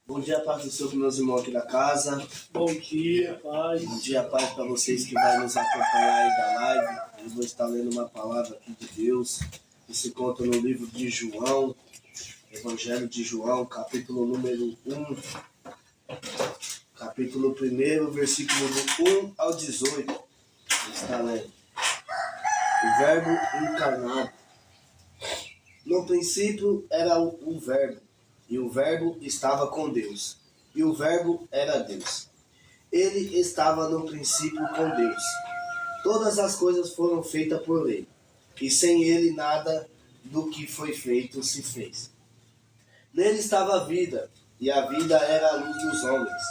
Bom dia, paz do Senhor, com meus irmãos aqui da casa. Bom dia, paz. Bom dia, paz para vocês que vão nos acompanhar aí da live. Eu vou estar lendo uma palavra aqui de Deus, que se conta no livro de João, Evangelho de João, capítulo número 1, capítulo 1, versículo do 1 ao 18. Está lendo. O Verbo encarnado. No princípio era o Verbo, e o Verbo estava com Deus, e o Verbo era Deus. Ele estava no princípio com Deus. Todas as coisas foram feitas por ele, e sem ele nada do que foi feito se fez. Nele estava a vida, e a vida era a luz dos homens.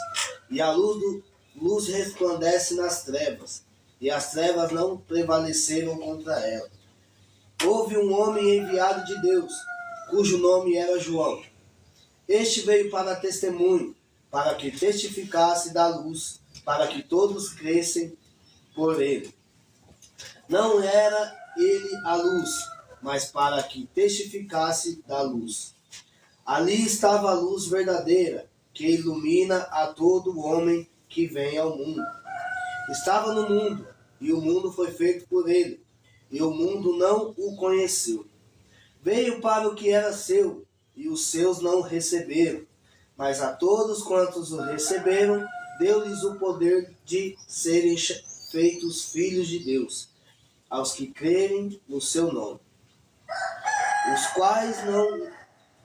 E a luz resplandece nas trevas, e as trevas não prevaleceram contra ela. Houve um homem enviado de Deus, cujo nome era João. Este veio para testemunho, para que testificasse da luz, para que todos crescem por ele. Não era ele a luz, mas para que testificasse da luz. Ali estava a luz verdadeira, que ilumina a todo homem que vem ao mundo. Estava no mundo, e o mundo foi feito por ele, e o mundo não o conheceu. Veio para o que era seu, e os seus não o receberam. Mas a todos quantos o receberam, deu-lhes o poder de serem feitos filhos de Deus, aos que crerem no seu nome, os quais não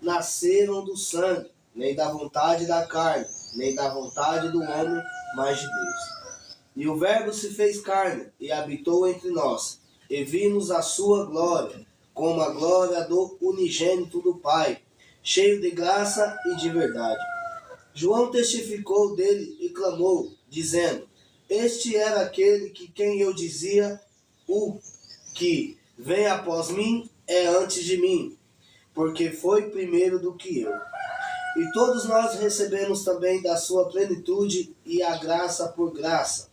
nasceram do sangue, nem da vontade da carne, nem da vontade do homem, mas de Deus. E o Verbo se fez carne, e habitou entre nós, e vimos a sua glória, como a glória do unigênito do Pai, cheio de graça e de verdade. João testificou dele e clamou, dizendo: Este era aquele que quem eu dizia, o que vem após mim é antes de mim, porque foi primeiro do que eu. E todos nós recebemos também da sua plenitude e a graça por graça.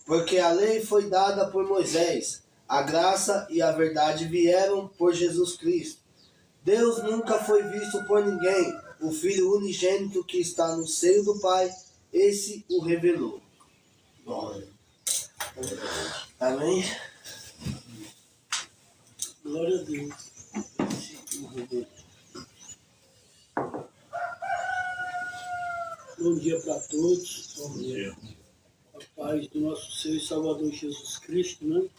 Porque a lei foi dada por Moisés, a graça e a verdade vieram por Jesus Cristo. Deus nunca foi visto por ninguém. O Filho unigênito que está no seio do Pai, esse o revelou. Glória. Amém? Glória a Deus. Bom dia para todos. Bom dia. A paz do nosso Senhor e Salvador Jesus Cristo, né?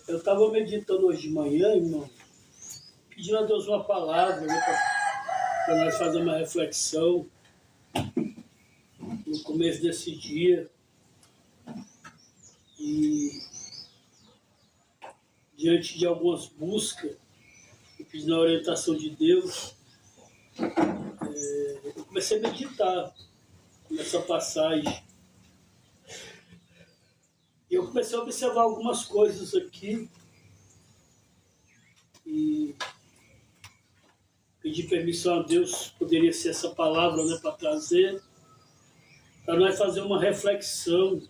Eu estava meditando hoje de manhã, irmão, pedindo a Deus uma palavra, né, para nós fazer uma reflexão no começo desse dia. E diante de algumas buscas, e pedindo a orientação de Deus, eu comecei a meditar nessa passagem. E eu comecei a observar algumas coisas aqui e pedi permissão a Deus, poderia ser essa palavra, né, para trazer, para nós fazer uma reflexão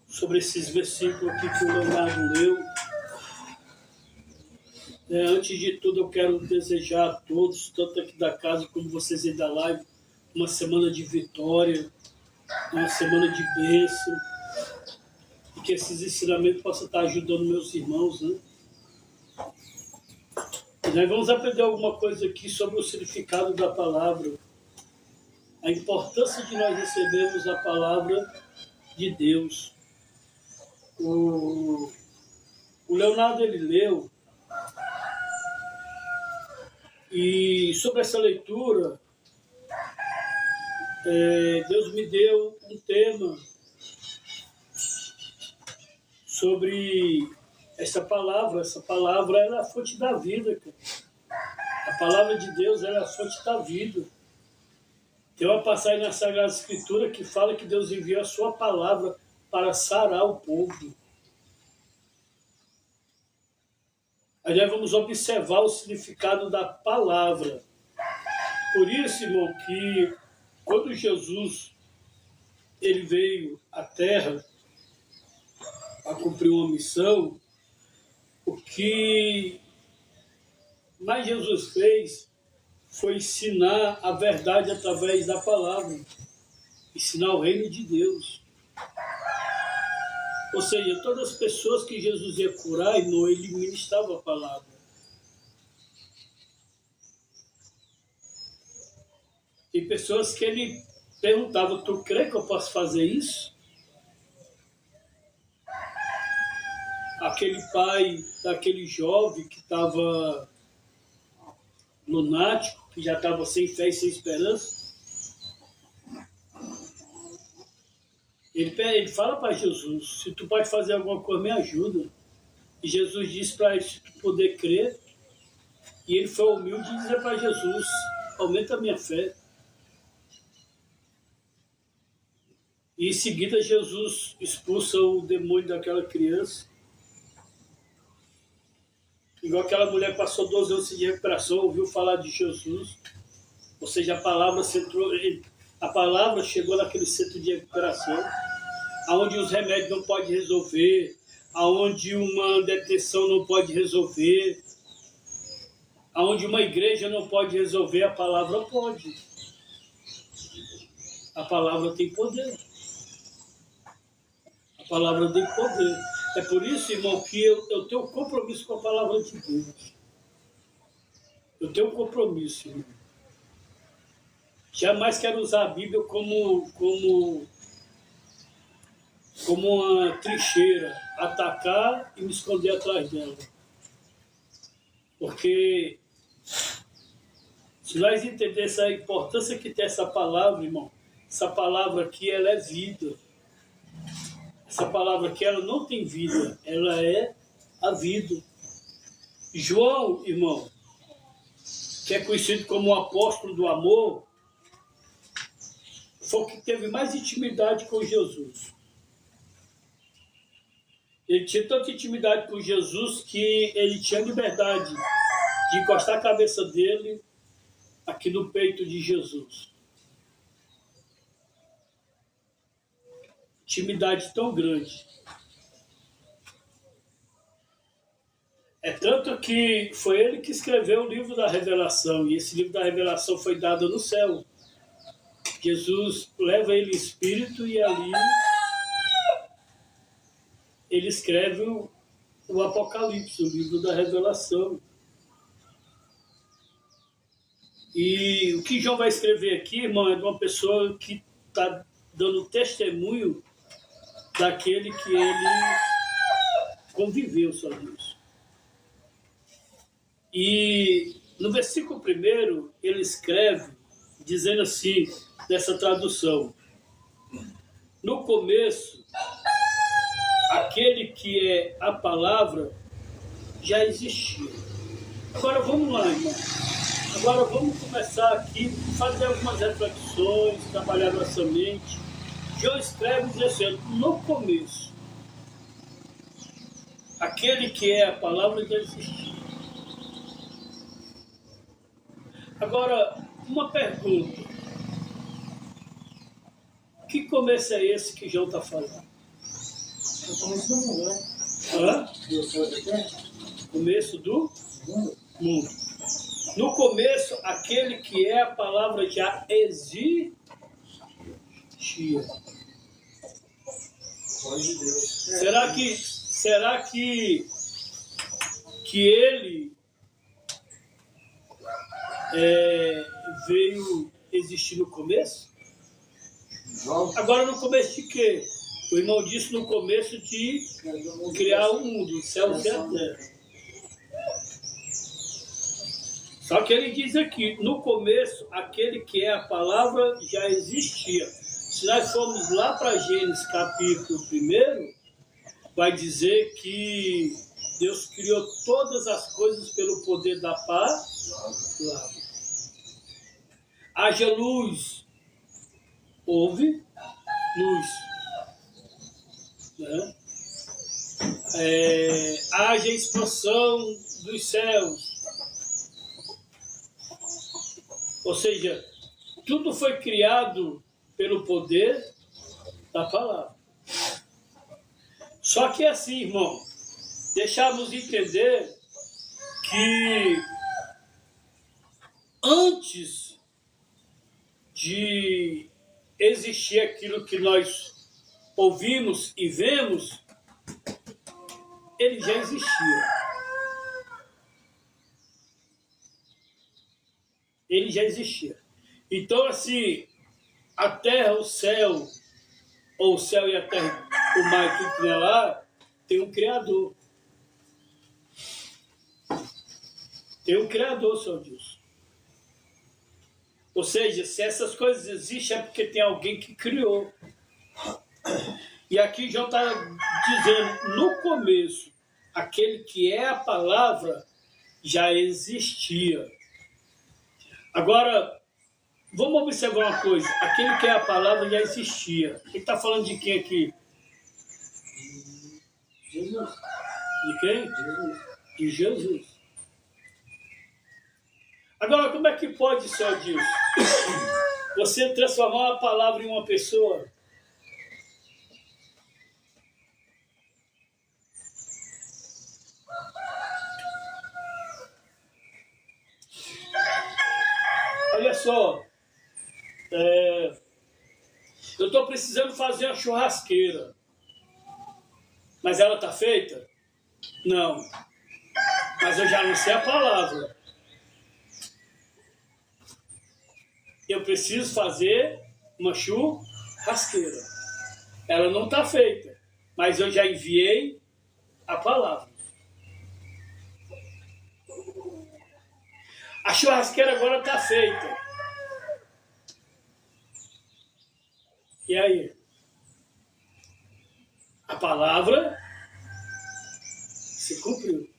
sobre esses versículos aqui que o Leonardo leu. Antes de tudo, eu quero desejar a todos, tanto aqui da casa como vocês aí da live, uma semana de vitória, uma semana de bênção, e que esses ensinamentos possam estar ajudando meus irmãos, né? E nós vamos aprender alguma coisa aqui sobre o significado da palavra, a importância de nós recebermos a palavra de Deus. O Leonardo, ele leu, e sobre essa leitura, Deus me deu um tema sobre essa palavra. Essa palavra é a fonte da vida, cara. A palavra de Deus é a fonte da vida. Tem uma passagem na Sagrada Escritura que fala que Deus enviou a sua palavra para sarar o povo. Aí nós vamos observar o significado da palavra. Por isso, irmão, que quando Jesus ele veio à Terra a cumprir uma missão, o que mais Jesus fez foi ensinar a verdade através da palavra. Ensinar o reino de Deus. Ou seja, todas as pessoas que Jesus ia curar, irmão, ele ministrava a palavra. Tem pessoas que ele perguntava, tu crê que eu posso fazer isso? Aquele pai daquele jovem que estava lunático, que já estava sem fé e sem esperança, ele fala para Jesus, se tu pode fazer alguma coisa, me ajuda. E Jesus disse para ele, se tu puder crer, e ele foi humilde e disse para Jesus, aumenta a minha fé. E em seguida Jesus expulsa o demônio daquela criança. Igual aquela mulher passou 12 anos de recuperação, ouviu falar de Jesus. Ou seja, a palavra chegou naquele centro de recuperação, onde os remédios não podem resolver, onde uma detenção não pode resolver, onde uma igreja não pode resolver, a palavra pode. A palavra tem poder. A palavra tem poder. É por isso, irmão, que eu tenho um compromisso com a palavra de Deus. Eu tenho um compromisso, irmão. Jamais quero usar a Bíblia como uma trincheira, atacar e me esconder atrás dela. Porque se nós entendermos a importância que tem essa palavra, irmão, essa palavra aqui, ela é vida. Essa palavra aqui, ela não tem vida, ela é a vida. João, irmão, que é conhecido como o apóstolo do amor, foi o que teve mais intimidade com Jesus. Ele tinha tanta intimidade com Jesus que ele tinha liberdade de encostar a cabeça dele aqui no peito de Jesus. Intimidade tão grande. É tanto que foi ele que escreveu o livro da Revelação, e esse livro da Revelação foi dado no céu. Jesus leva ele em espírito e ali ele escreve o Apocalipse, o livro da Revelação. E o que João vai escrever aqui, irmão, é de uma pessoa que está dando testemunho daquele que ele conviveu, só Deus. E no versículo 1, ele escreve, dizendo assim, dessa tradução: no começo, aquele que é a palavra já existia. Agora vamos lá, irmão. Agora vamos começar aqui, fazer algumas reflexões, trabalhar nossa mente. João escreve dizendo, no começo, aquele que é a palavra já existia. Agora, uma pergunta. Que começo é esse que João está falando? O começo do mundo, né? Hã? Começo do mundo. No começo, aquele que é a palavra já existia. Será que ele veio existir no começo? Agora, no começo de quê? O irmão disse no começo de criar o mundo, o céu e a terra. Só que ele diz aqui, no começo, aquele que é a palavra já existia. Se nós formos lá para Gênesis capítulo 1, vai dizer que Deus criou todas as coisas pelo poder da palavra. Haja luz, houve luz. Né? Haja expansão dos céus. Ou seja, tudo foi criado pelo poder da palavra. Só que assim, irmão, deixamos entender que antes de existir aquilo que nós ouvimos e vemos, ele já existia. Ele já existia. Então, assim, a terra, o céu, ou o céu e a terra, o mar e tudo que é lá, tem um Criador. Tem um Criador, Senhor Deus. Ou seja, se essas coisas existem é porque tem alguém que criou. E aqui João está dizendo, no começo, aquele que é a palavra já existia. Agora, vamos observar uma coisa. Aquele que é a palavra já existia. Ele está falando de quem aqui? Jesus. De quem? Jesus. De Jesus. Agora, como é que pode, Senhor Deus, você transformar uma palavra em uma pessoa? Olha só, eu estou precisando fazer uma churrasqueira, mas ela está feita? Não, mas eu já não sei a palavra. Eu preciso fazer uma churrasqueira. Ela não está feita, mas eu já enviei a palavra. A churrasqueira agora está feita. E aí? A palavra se cumpriu.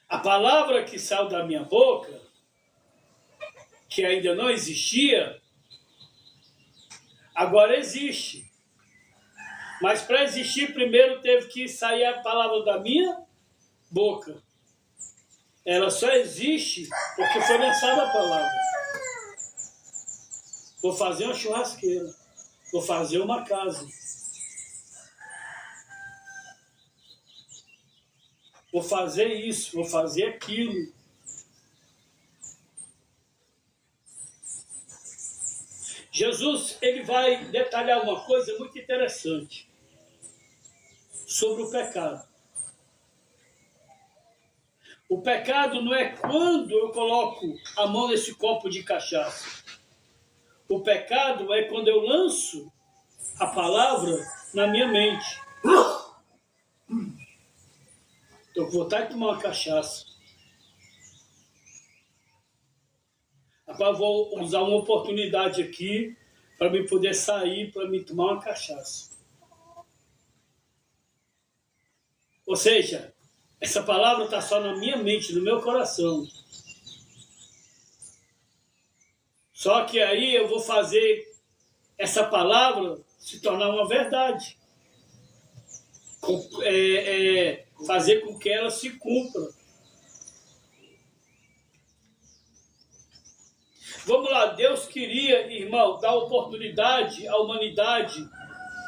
A palavra que saiu da minha boca, que ainda não existia, agora existe. Mas para existir, primeiro teve que sair a palavra da minha boca. Ela só existe porque foi lançada a palavra. Vou fazer uma churrasqueira. Vou fazer uma casa. Vou fazer isso, vou fazer aquilo. Jesus, ele vai detalhar uma coisa muito interessante sobre o pecado. O pecado não é quando eu coloco a mão nesse copo de cachaça. O pecado é quando eu lanço a palavra na minha mente. Estou com vontade de tomar uma cachaça. Agora vou usar uma oportunidade aqui para me poder sair, para me tomar uma cachaça. Ou seja, essa palavra está só na minha mente, no meu coração. Só que aí eu vou fazer essa palavra se tornar uma verdade. Fazer com que ela se cumpra. Vamos lá, Deus queria, irmão, dar oportunidade à humanidade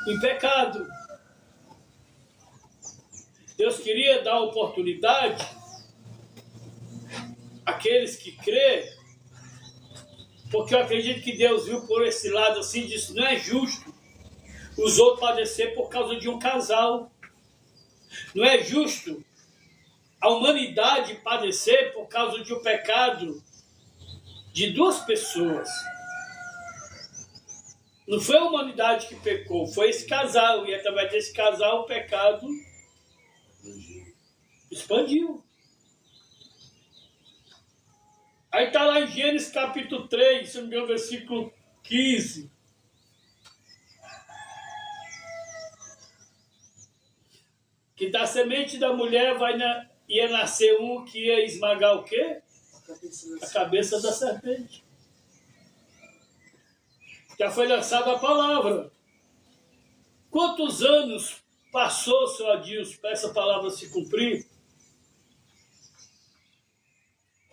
em pecado. Deus queria dar oportunidade àqueles que crê, porque eu acredito que Deus viu por esse lado assim, disse, não é justo os outros padecer por causa de um casal. Não é justo a humanidade padecer por causa de um pecado de duas pessoas. Não foi a humanidade que pecou, foi esse casal. E através desse casal o pecado expandiu. Aí está lá em Gênesis capítulo 3, se não me engano, versículo 15. Que da semente da mulher ia nascer um que ia esmagar o quê? A cabeça da serpente. Já foi lançada a palavra. Quantos anos passou, Senhor Adilson, para essa palavra se cumprir?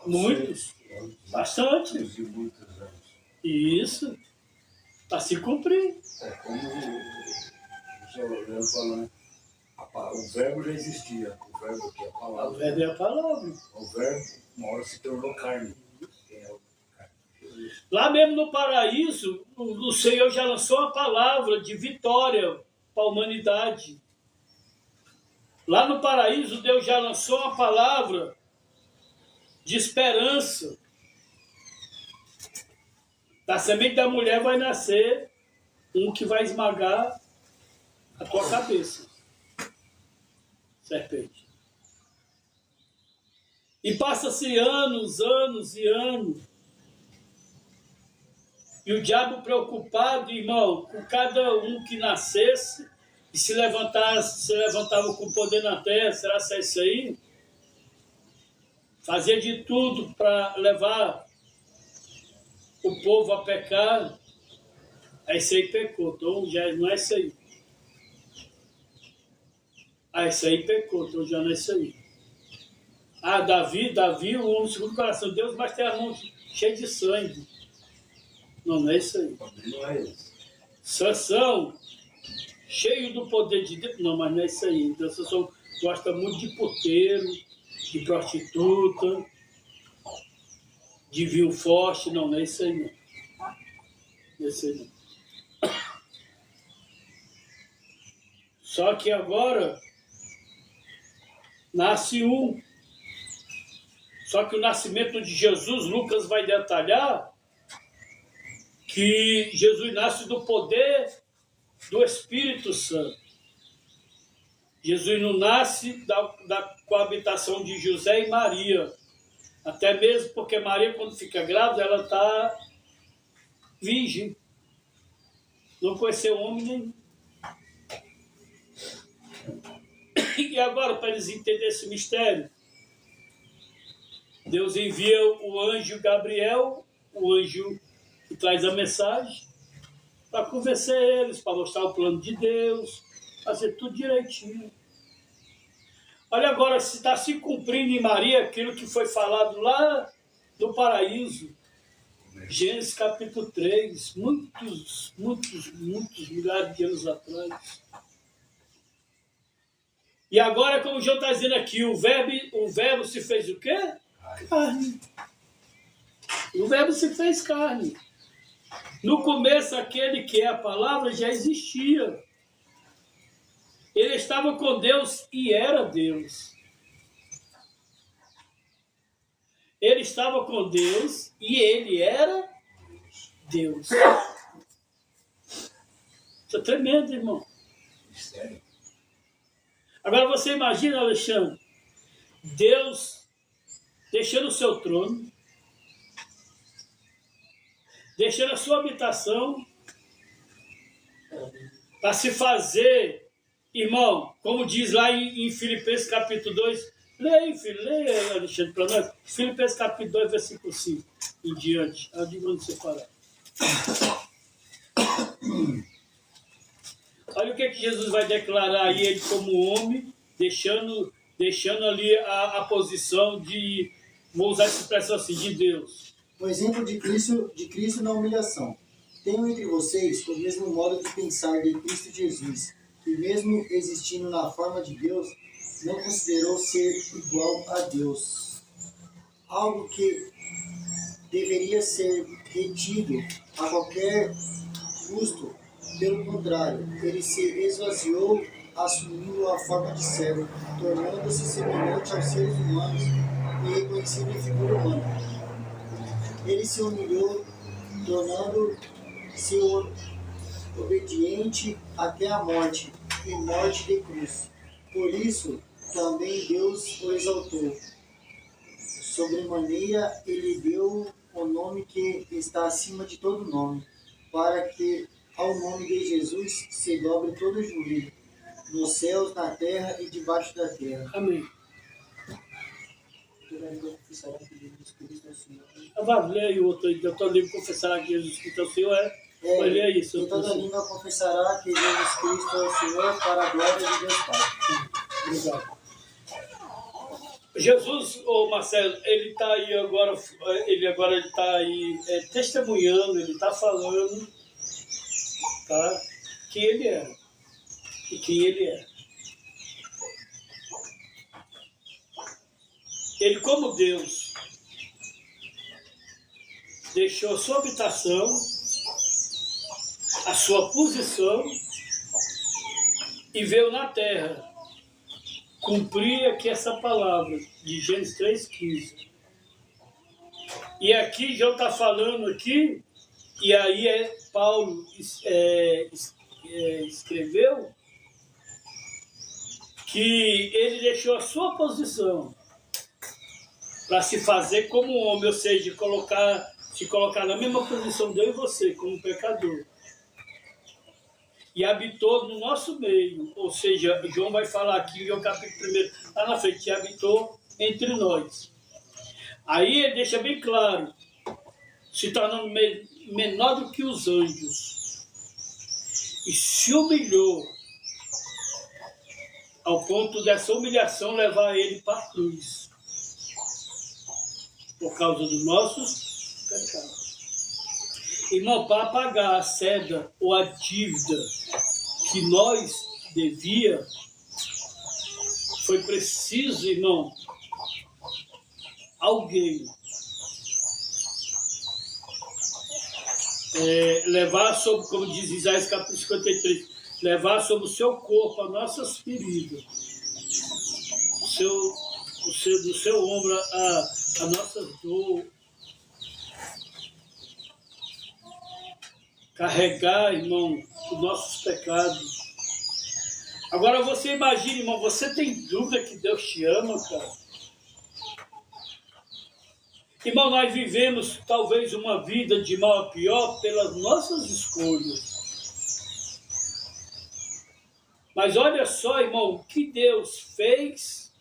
Muitos. Bastante. Isso. Para se cumprir. É como o senhor falou, né? A O verbo já existia. O verbo aqui, a O palavra. verbo é a palavra. O verbo, uma hora se tornou carne. Quem é o carne? Jesus. Lá mesmo no paraíso, o Senhor já lançou uma palavra de vitória para a humanidade. Lá no paraíso, Deus já lançou uma palavra de esperança. Da semente da mulher vai nascer um que vai esmagar a tua cabeça, serpente. E passa-se anos, anos e anos. E o diabo preocupado, irmão, com cada um que nascesse e se levantava com poder na terra, será que é isso aí? Fazia de tudo para levar o povo a pecar. Aí esse aí pecou, então já não é isso aí. Ah, esse aí pecou, então já não é isso aí. Ah, Davi, o homem segundo o coração de Deus, mas tem a mão cheia de sangue. Não, não é isso aí. Também não é isso. Sansão, cheio do poder de Deus. Não, mas não é isso aí. Então, Sansão gosta muito de puteiro, de prostituta, de vinho forte. Não, não é isso aí, não. Não é isso aí, não. Só que agora nasce um. Só que o nascimento de Jesus, Lucas vai detalhar que Jesus nasce do poder do Espírito Santo. Jesus não nasce da coabitação de José e Maria. Até mesmo porque Maria, quando fica grávida, ela está virgem. Não conheceu homem nenhum. E agora, para eles entenderem esse mistério, Deus envia o anjo Gabriel, o anjo que traz a mensagem, para convencer eles, para mostrar o plano de Deus, fazer tudo direitinho. Olha agora, se está se cumprindo em Maria aquilo que foi falado lá no paraíso. Gênesis capítulo 3, muitos milhares de anos atrás. E agora, como o João está dizendo aqui, o verbo se fez o quê? Carne. O verbo se fez carne. No começo, aquele que é a palavra já existia. Ele estava com Deus e era Deus. Ele estava com Deus e ele era Deus. Isso é tremendo, irmão. Mistério. Agora você imagina, Alexandre, Deus deixando o seu trono, deixando a sua habitação, para se fazer, irmão, como diz lá em Filipenses capítulo 2, leia, Alexandre, para nós, Filipenses capítulo 2, versículo 5, em diante, eu digo onde você parar. Olha o que Jesus vai declarar aí, ele como homem, deixando ali a posição de, vou usar essa expressão assim, de Deus. O exemplo de Cristo na humilhação. Tenho entre vocês o mesmo modo de pensar de Cristo Jesus, que mesmo existindo na forma de Deus, não considerou ser igual a Deus, algo que deveria ser retido a qualquer custo. Pelo contrário, ele se esvaziou, assumindo a forma de servo, tornando-se semelhante aos seres humanos e reconhecido em figura humana. Ele se humilhou, tornando-se obediente até a morte, e morte de cruz. Por isso, também Deus o exaltou. Sobremaneira, ele deu o nome que está acima de todo nome, para que ao nome de Jesus se dobre todo o joelho, nos céus, na terra e debaixo da terra. Amém. Toda língua confessará que Jesus Cristo é o Senhor. Vai ler aí o outro aí, toda língua confessará que Jesus Cristo é o Senhor, vai ler aí, E toda língua confessará que Jesus Cristo é o Senhor, para a glória de Deus Pai. Obrigado. Jesus, Marcelo, ele está aí agora, ele está aí testemunhando, ele está falando, tá, que ele é e quem ele é. ele como Deus, deixou a sua habitação, a sua posição e veio na terra cumprir aqui essa palavra de Gênesis 3,15. E aqui João está falando aqui, e aí Paulo escreveu que ele deixou a sua posição para se fazer como homem, ou seja, se colocar na mesma posição de eu e você, como pecador. E habitou no nosso meio, ou seja, João vai falar aqui, no capítulo 1, lá na frente, que habitou entre nós. Aí ele deixa bem claro, se tornando menor do que os anjos, e se humilhou, ao ponto dessa humilhação levar ele para a cruz, por causa dos nossos pecados. Irmão, para pagar a seda ou a dívida que nós devia, foi preciso, irmão, alguém levar sobre, como diz Isaías capítulo 53, levar sobre o seu corpo as nossas feridas, do seu ombro a nossa dor, carregar, irmão, os nossos pecados. Agora você imagina, irmão, você tem dúvida que Deus te ama, cara? Irmão, nós vivemos talvez uma vida de mal a pior pelas nossas escolhas. Mas olha só, irmão, o que Deus fez,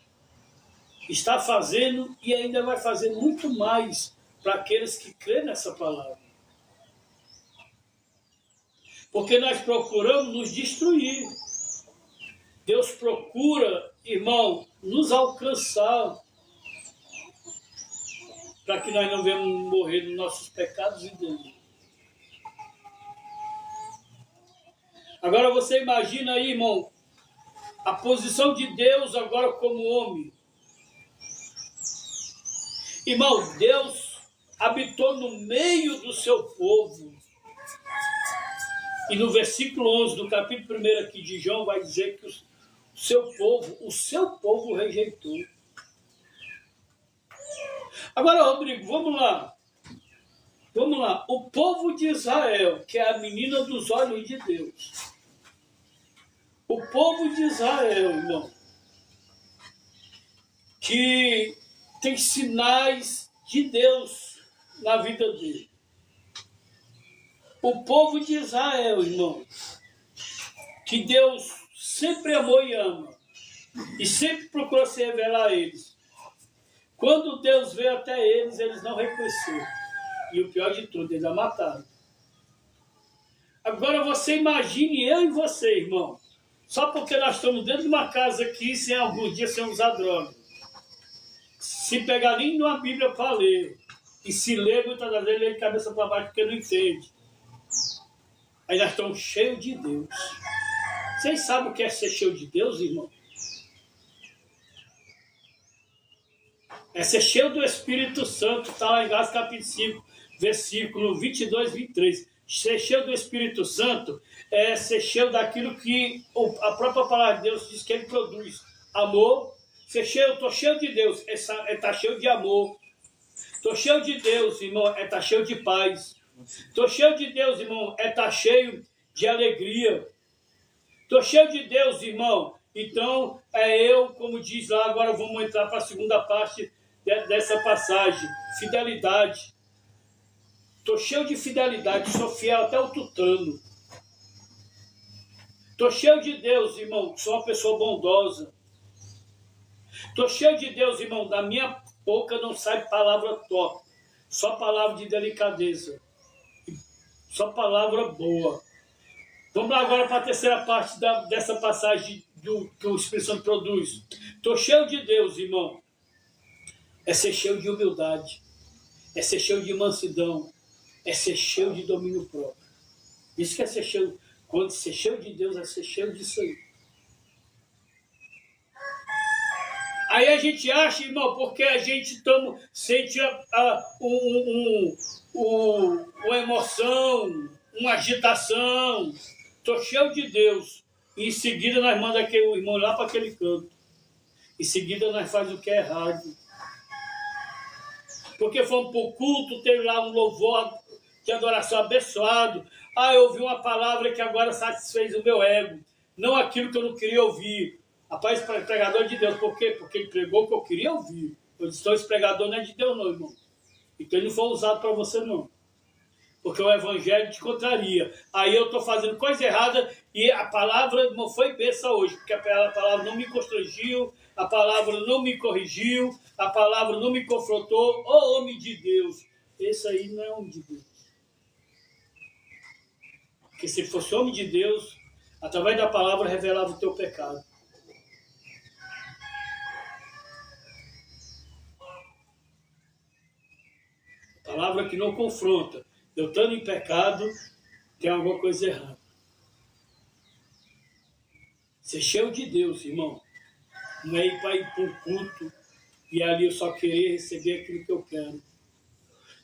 está fazendo e ainda vai fazer muito mais para aqueles que crêem nessa palavra. Porque nós procuramos nos destruir. Deus procura, irmão, nos alcançar, para que nós não venhamos morrer nos nossos pecados e delitos. Agora você imagina aí, irmão, a posição de Deus agora como homem. Irmão, Deus habitou no meio do seu povo. E no versículo 11 do capítulo 1 aqui de João vai dizer que o seu povo rejeitou. Agora, Rodrigo, vamos lá. Vamos lá. O povo de Israel, que é a menina dos olhos de Deus. O povo de Israel, irmão, que tem sinais de Deus na vida dele. O povo de Israel, irmão, que Deus sempre amou e ama, e sempre procurou se revelar a eles. Quando Deus veio até eles, eles não reconheceram. E o pior de tudo, eles a mataram. Agora você imagine eu e você, irmão, só porque nós estamos dentro de uma casa aqui, sem alguns dias sem usar droga. Se pegar nem numa Bíblia para ler, e se ler, muitas das vezes ele de cabeça para baixo porque não entende. Aí nós estamos cheios de Deus. Vocês sabem o que é ser cheio de Deus, irmão? É ser cheio do Espírito Santo, está lá em Gálatas capítulo 5, versículo 22 e 23. Ser cheio do Espírito Santo é ser cheio daquilo que a própria palavra de Deus diz que ele produz. Amor. Ser cheio, estou cheio de Deus, é estar cheio de amor. Estou cheio de Deus, irmão, é estar cheio de paz. Estou cheio de Deus, irmão, é estar cheio de alegria. Estou cheio de Deus, irmão. Então, como diz lá, agora vamos entrar para a segunda parte dessa passagem. Fidelidade. Estou cheio de fidelidade, sou fiel até o tutano. Estou cheio de Deus, irmão, sou uma pessoa bondosa. Estou cheio de Deus, irmão, da minha boca não sai palavra torta, só palavra de delicadeza, só palavra boa. Vamos lá agora para a terceira parte dessa passagem que o Espírito Santo produz. Estou cheio de Deus, irmão. É ser cheio de humildade, é ser cheio de mansidão, é ser cheio de domínio próprio. Isso que é ser cheio. Quando ser cheio de Deus, é ser cheio disso aí. Aí a gente acha, irmão, porque a gente sente uma emoção, uma agitação. Estou cheio de Deus. E em seguida nós mandamos o irmão lá para aquele canto. Em seguida nós fazemos o que é errado. Porque fomos para o culto, teve lá um louvor de adoração abençoado. Eu ouvi uma palavra que agora satisfez o meu ego. Não aquilo que eu não queria ouvir. Rapaz, pregador de Deus. Por quê? Porque ele pregou o que eu queria ouvir. Eu disse, esse pregador não é de Deus não, irmão. Então ele não foi usado para você não. Porque o evangelho te contraria. Aí eu estou fazendo coisa errada e a palavra não foi bênção hoje. Porque a palavra não me constrangiu, a palavra não me corrigiu, a palavra não me confrontou. Ô homem de Deus. Esse aí não é homem de Deus. Porque se fosse homem de Deus, através da palavra revelava o teu pecado. Palavra que não confronta. Eu estando em pecado, tem alguma coisa errada. Ser cheio de Deus, irmão. Não é ir para um culto e ali eu só querer receber aquilo que eu quero.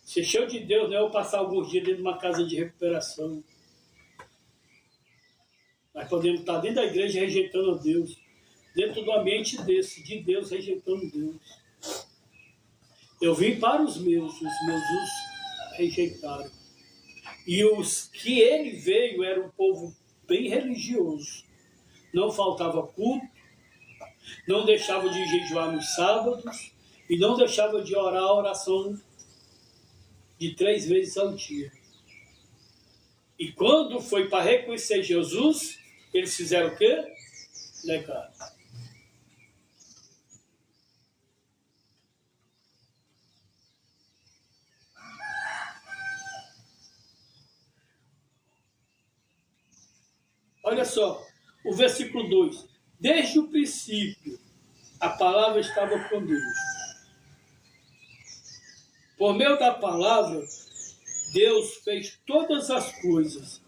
Ser cheio de Deus não é eu passar alguns dias dentro de uma casa de recuperação. Nós podemos estar dentro da igreja rejeitando a Deus. Dentro do ambiente desse, de Deus rejeitando Deus. Eu vim para os meus os rejeitaram. E os que ele veio era um povo bem religioso. Não faltava culto, não deixava de jejuar nos sábados e não deixava de orar a oração de 3 vezes ao dia. E quando foi para reconhecer Jesus, eles fizeram o quê? Negaram. Olha só, o versículo 2. Desde o princípio, a palavra estava com Deus. Por meio da palavra, Deus fez todas as coisas.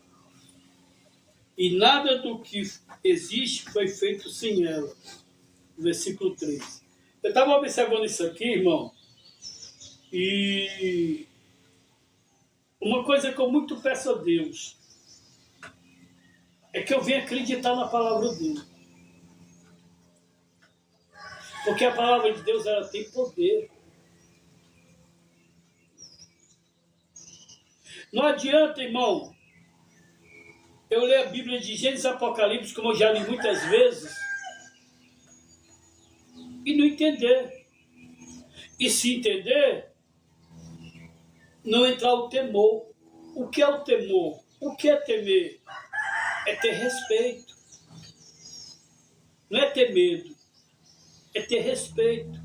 E nada do que existe foi feito sem ela. Versículo 3. Eu estava observando isso aqui, irmão. E uma coisa que eu muito peço a Deus é que eu venha acreditar na palavra dele. Porque a palavra de Deus, ela tem poder. Não adianta, irmão, eu ler a Bíblia de Gênesis e Apocalipse, como eu já li muitas vezes, e não entender. E se entender, não entrar o temor. O que é o temor? O que é temer? É ter respeito. Não é ter medo. É ter respeito.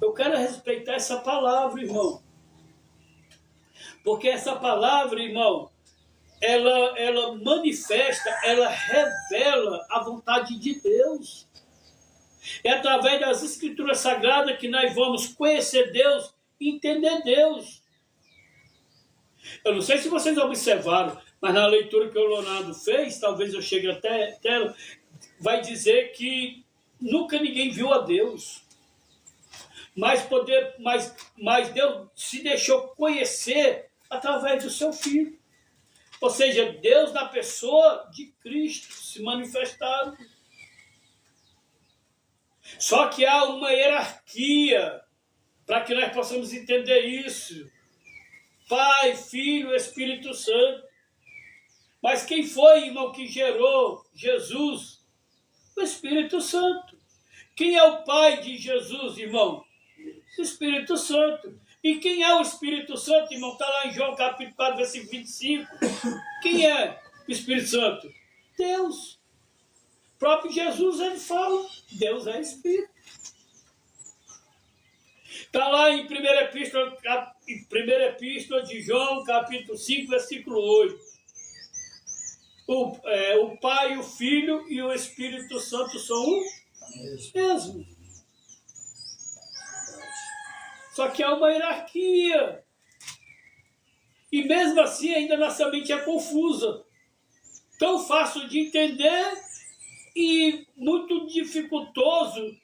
Eu quero respeitar essa palavra, irmão. Porque essa palavra, irmão, ela manifesta, ela revela a vontade de Deus. É através das Escrituras Sagradas que nós vamos conhecer Deus e entender Deus. Eu não sei se vocês observaram, mas na leitura que o Leonardo fez, talvez eu chegue até ela, vai dizer que nunca ninguém viu a Deus. Mas Deus se deixou conhecer através do seu Filho. Ou seja, Deus na pessoa de Cristo se manifestado. Só que há uma hierarquia para que nós possamos entender isso. Pai, Filho, Espírito Santo. Mas quem foi, irmão, que gerou Jesus? O Espírito Santo. Quem é o Pai de Jesus, irmão? O Espírito Santo. E quem é o Espírito Santo, irmão? Está lá em João capítulo 4, versículo 25. Quem é o Espírito Santo? Deus. O próprio Jesus, ele fala, Deus é Espírito. Está lá em 1 Epístola de João, capítulo 5, versículo 8. O Pai, o Filho e o Espírito Santo são um mesmo. Só que há uma hierarquia. E mesmo assim ainda nossa mente é confusa. Tão fácil de entender e muito dificultoso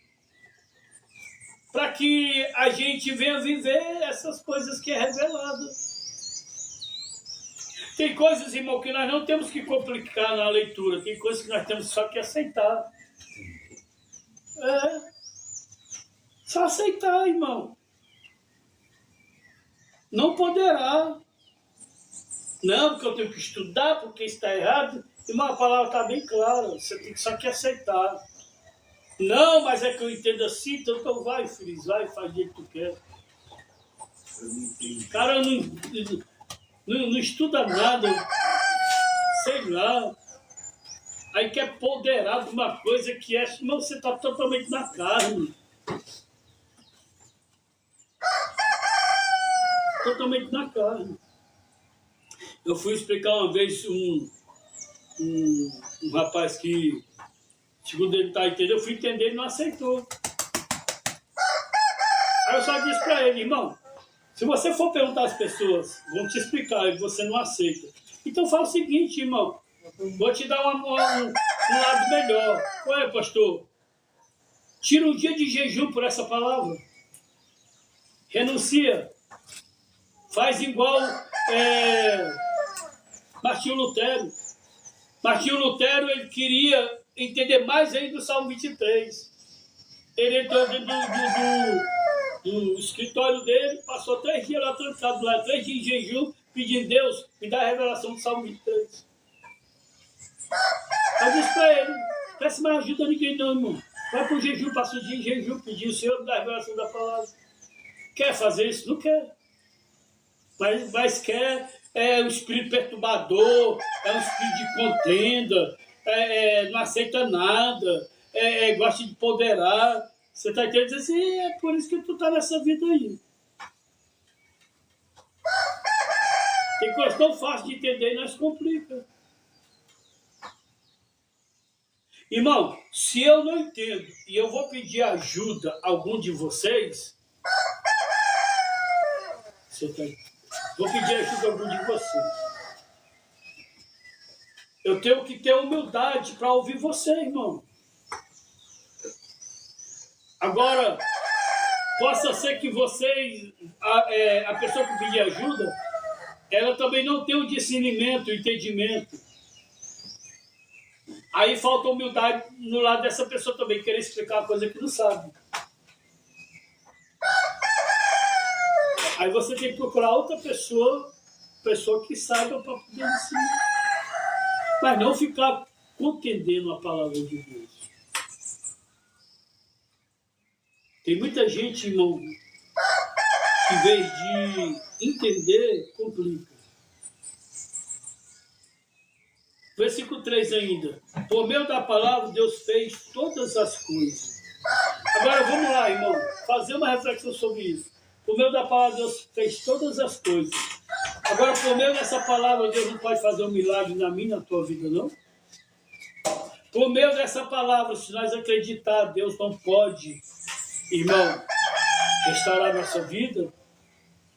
para que a gente venha viver essas coisas que é revelado. Tem coisas, irmão, que nós não temos que complicar na leitura. Tem coisas que nós temos só que aceitar. Só aceitar, irmão. Não poderá. Não, porque eu tenho que estudar, porque está errado. Irmão, a palavra está bem clara. Você tem só que aceitar. Não, mas é que eu entendo assim, então vai, filho, vai, faz o que tu quer. O cara não estuda nada, sei lá. Aí quer poderar de uma coisa que é... Irmão, você está totalmente na carne. Totalmente na carne. Eu fui explicar uma vez um rapaz que, segundo ele está entendendo, eu fui entender, ele não aceitou. Aí eu só disse para ele, irmão, se você for perguntar às pessoas, vão te explicar e você não aceita. Então fala o seguinte, irmão, vou te dar um lado melhor. Ué, pastor, tira um dia de jejum por essa palavra. Renuncia. Faz igual Martinho Lutero. Martinho Lutero, ele queria entender mais ainda do Salmo 23. Ele entrou dentro do escritório dele, passou 3 dias lá trancado, 3 dias em jejum, pedindo Deus, me dá a revelação do Salmo 23. Eu disse para ele, peça mais ajuda a ninguém não, irmão. Vai para o jejum, passa o dia em jejum, pedir o Senhor me dá a revelação da palavra. Quer fazer isso? Não quer. Mas quer um espírito perturbador, um espírito de contenda, não aceita nada, gosta de poderar. Você está entendendo? Diz assim, é por isso que tu está nessa vida aí. Tem coisa tão fácil de entender e nós complica. Irmão, se eu não entendo e eu vou pedir ajuda a algum de vocês, vou pedir ajuda a algum de vocês. Eu tenho que ter humildade para ouvir você, irmão. Agora, possa ser que vocês, a pessoa que pedir ajuda, ela também não tem o discernimento, o entendimento. Aí falta humildade no lado dessa pessoa também, querer explicar uma coisa que não sabe. Aí você tem que procurar outra pessoa que saiba para poder ensinar. Mas não ficar contendendo a palavra de Deus. Tem muita gente, irmão, que em vez de entender, complica. Versículo 3 ainda. Por meio da palavra, Deus fez todas as coisas. Agora vamos lá, irmão, fazer uma reflexão sobre isso. Por meio da palavra, Deus fez todas as coisas. Agora, por meio dessa palavra, Deus não pode fazer um milagre na minha, na tua vida, não? Por meio dessa palavra, se nós acreditar, Deus não pode, irmão, restaurar nossa vida,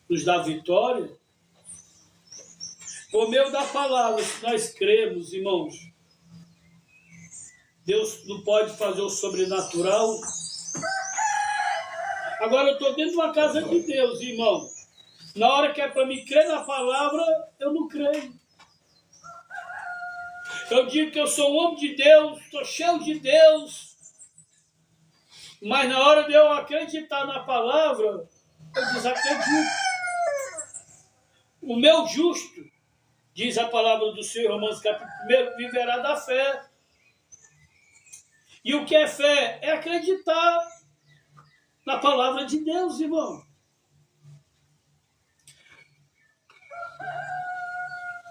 nos dar vitória. Por meio da palavra, se nós cremos, irmãos, Deus não pode fazer o sobrenatural. Agora eu estou dentro de uma casa de Deus, irmão. Na hora que é para mim crer na palavra, eu não creio. Eu digo que eu sou um homem de Deus, estou cheio de Deus. Mas na hora de eu acreditar na palavra, eu desacredito. O meu justo, diz a palavra do Senhor, Romanos capítulo 1, viverá da fé. E o que é fé? É acreditar na palavra de Deus, irmão.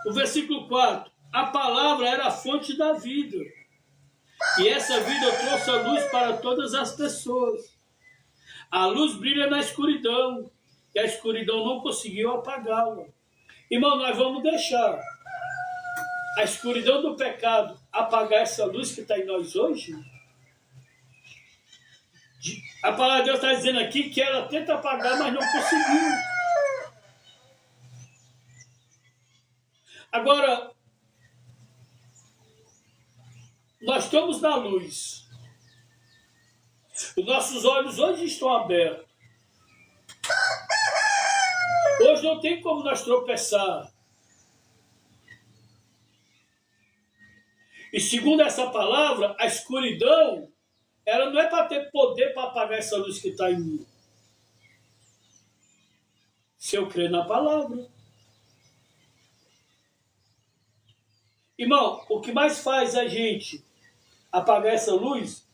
O versículo 4. A palavra era a fonte da vida. E essa vida trouxe a luz para todas as pessoas. A luz brilha na escuridão. E a escuridão não conseguiu apagá-la. Irmão, nós vamos deixar a escuridão do pecado apagar essa luz que está em nós hoje? A palavra de Deus está dizendo aqui que ela tenta apagar, mas não conseguiu. Agora, nós estamos na luz. Os nossos olhos hoje estão abertos. Hoje não tem como nós tropeçar. E segundo essa palavra, a escuridão, ela não é para ter poder para apagar essa luz que está em mim. Se eu crer na palavra. Irmão, o que mais faz a gente apagar essa luz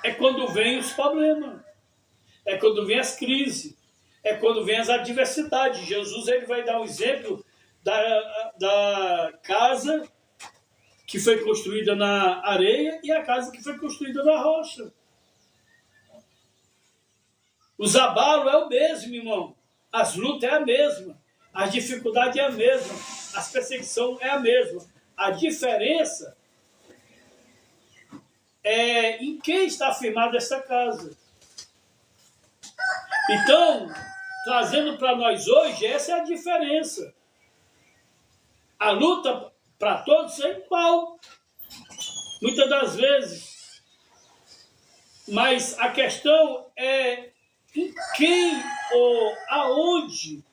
é quando vem os problemas, é quando vem as crises, é quando vem as adversidades. Jesus ele vai dar um exemplo da casa que foi construída na areia e a casa que foi construída na rocha. Os abalos é o mesmo, irmão. As lutas é a mesma. As dificuldades é a mesma. As perseguições é a mesma. A diferença é em quem está firmada essa casa. Então, trazendo para nós hoje, essa é a diferença. A luta para todos é igual. Muitas das vezes. Mas a questão é em quem ou aonde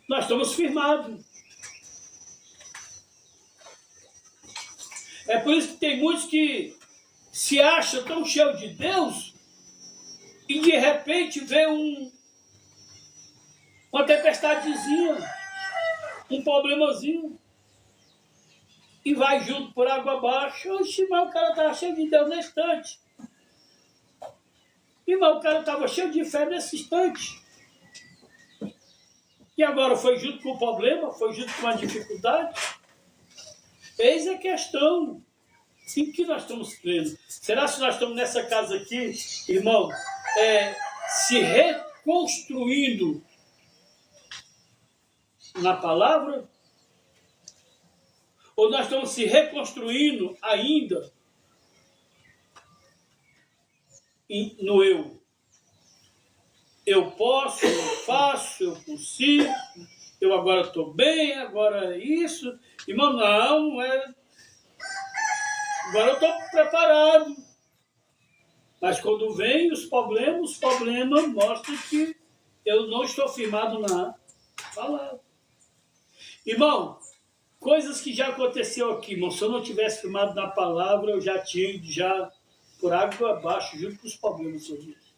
nós estamos firmados. É por isso que tem muitos que se acham tão cheios de Deus e de repente vê uma tempestadezinha, um problemazinho e vai junto por água abaixo. Oxi, mas o cara estava cheio de Deus nesse instante. Irmão, o cara estava cheio de fé nesse instante. E agora foi junto com o problema, foi junto com a dificuldade. Eis a questão. Em que nós estamos crendo? Será que nós estamos nessa casa aqui, irmão, se reconstruindo na palavra? Ou nós estamos se reconstruindo ainda no eu? Eu posso, eu faço, eu consigo, eu agora estou bem, agora é isso. Irmão, não é. Agora eu estou preparado. Mas quando vem os problemas mostram que eu não estou firmado na palavra. Irmão, coisas que já aconteceu aqui, irmão, se eu não tivesse firmado na palavra, eu já tinha ido por água abaixo, junto com os problemas, senhor Deus.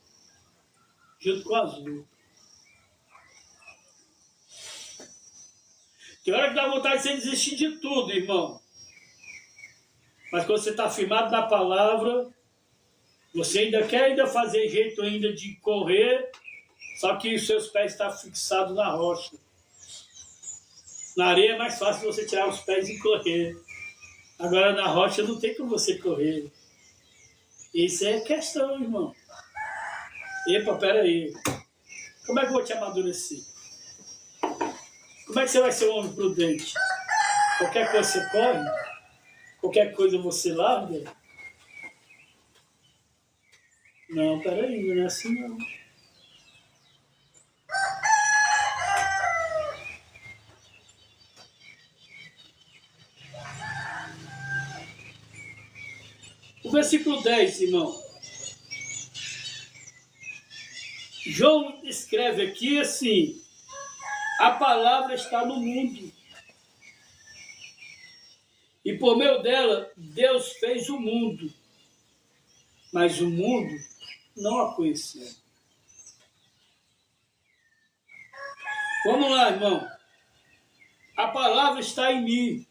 Junto com as lutas. Tem hora que dá vontade de você desistir de tudo, irmão. Mas quando você está firmado na palavra, você ainda quer fazer jeito ainda de correr, só que os seus pés estão fixados na rocha. Na areia é mais fácil você tirar os pés e correr. Agora na rocha não tem como você correr. Isso é questão, irmão. Epa, peraí. Como é que eu vou te amadurecer? Como é que você vai ser um homem prudente? Qualquer coisa você corre? Qualquer coisa você larga? Não, peraí, não é assim não. O versículo 10, irmão. João escreve aqui assim: a palavra está no mundo. E por meio dela, Deus fez o mundo. Mas o mundo não a conheceu. Vamos lá, irmão. A palavra está em mim,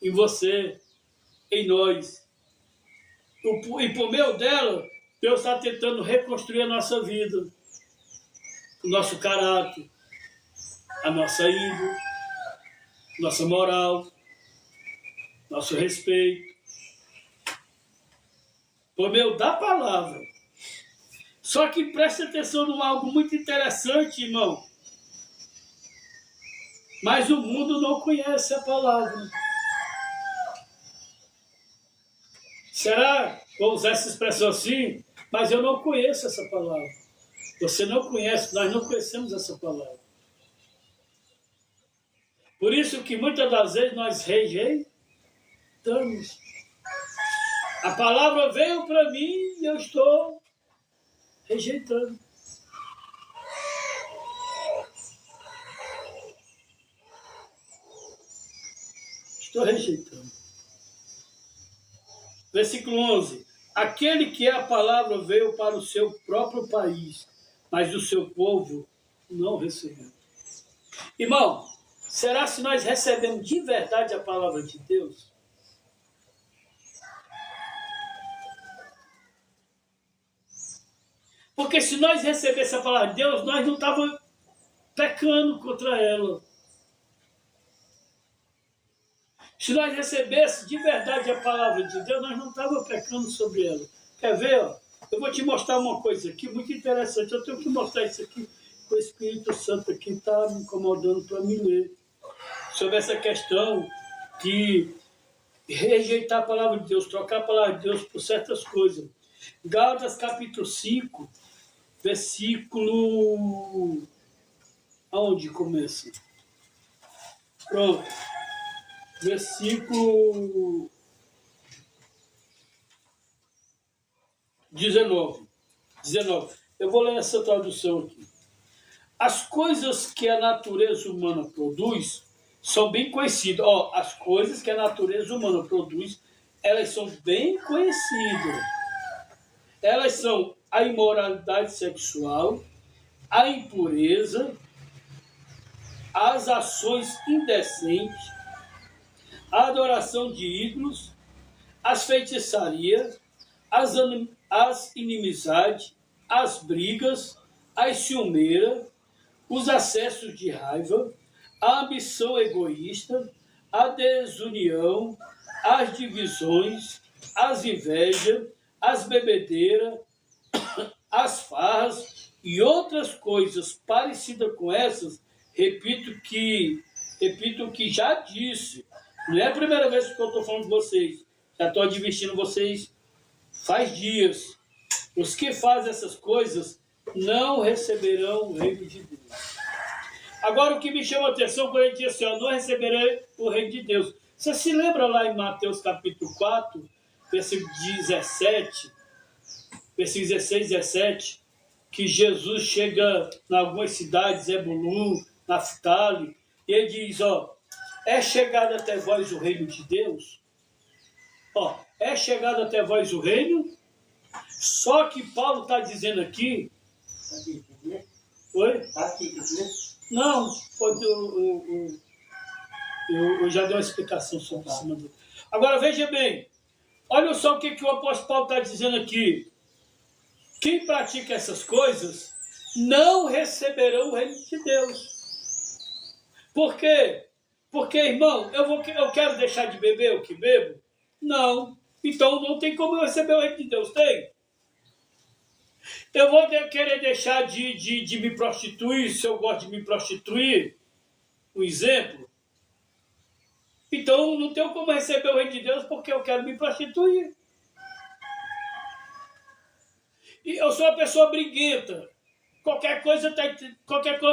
em você, em nós. E por meio dela, Deus está tentando reconstruir a nossa vida, o nosso caráter, a nossa índole, nossa moral, nosso respeito. Por meio da palavra. Só que preste atenção em algo muito interessante, irmão. Mas o mundo não conhece a palavra. Será? Vou usar essa expressão assim, mas eu não conheço essa palavra. Você não conhece, nós não conhecemos essa palavra. Por isso que muitas das vezes nós rejeitamos. A palavra veio para mim e eu estou rejeitando. Estou rejeitando. Versículo 11. Aquele que é a palavra veio para o seu próprio país, mas o seu povo não recebeu. Irmão, será se nós recebemos de verdade a palavra de Deus? Porque se nós recebêssemos a palavra de Deus, nós não estávamos pecando contra ela. Se nós recebêssemos de verdade a palavra de Deus, nós não estávamos pecando sobre ela. Quer ver? Ó? Eu vou te mostrar uma coisa aqui muito interessante. Eu tenho que mostrar isso aqui, o Espírito Santo aqui está me incomodando para me ler. Sobre essa questão de rejeitar a palavra de Deus, trocar a palavra de Deus por certas coisas. Gálatas capítulo 5, versículo... Aonde começa? Pronto. Versículo 19. Eu vou ler essa tradução aqui. As coisas que a natureza humana produz são bem conhecidas. As coisas que a natureza humana produz, elas são bem conhecidas. Elas são a imoralidade sexual, a impureza, as ações indecentes, a adoração de ídolos, as feitiçarias, as inimizades, as brigas, as ciumeiras, os acessos de raiva, a ambição egoísta, a desunião, as divisões, as invejas, as bebedeiras, as farras e outras coisas parecidas com essas. Repito o que já disse. Não é a primeira vez que eu estou falando com vocês. Já estou advertindo vocês faz dias. Os que fazem essas coisas não receberão o reino de Deus. Agora, o que me chama a atenção quando ele diz assim, não receberei o reino de Deus. Você se lembra lá em Mateus capítulo 4, versículo 17, versículo 16, 17, que Jesus chega em algumas cidades, Zebulun, Naftali, e ele diz, é chegado até vós o reino de Deus? É chegado até vós o reino? Só que Paulo está dizendo aqui... Aqui, quer ver? Oi? Aqui, quer ver? Não, eu já dei uma explicação sobre cima do... Agora, veja bem. Olha só o que o apóstolo Paulo está dizendo aqui. Quem pratica essas coisas não receberão o reino de Deus. Por quê? Porque, irmão, eu quero deixar de beber o que bebo? Não. Então não tem como eu receber o reino de Deus. Tem? Eu vou querer deixar de me prostituir se eu gosto de me prostituir? Um exemplo? Então não tenho como receber o reino de Deus porque eu quero me prostituir. E eu sou uma pessoa briguenta. Qualquer coisa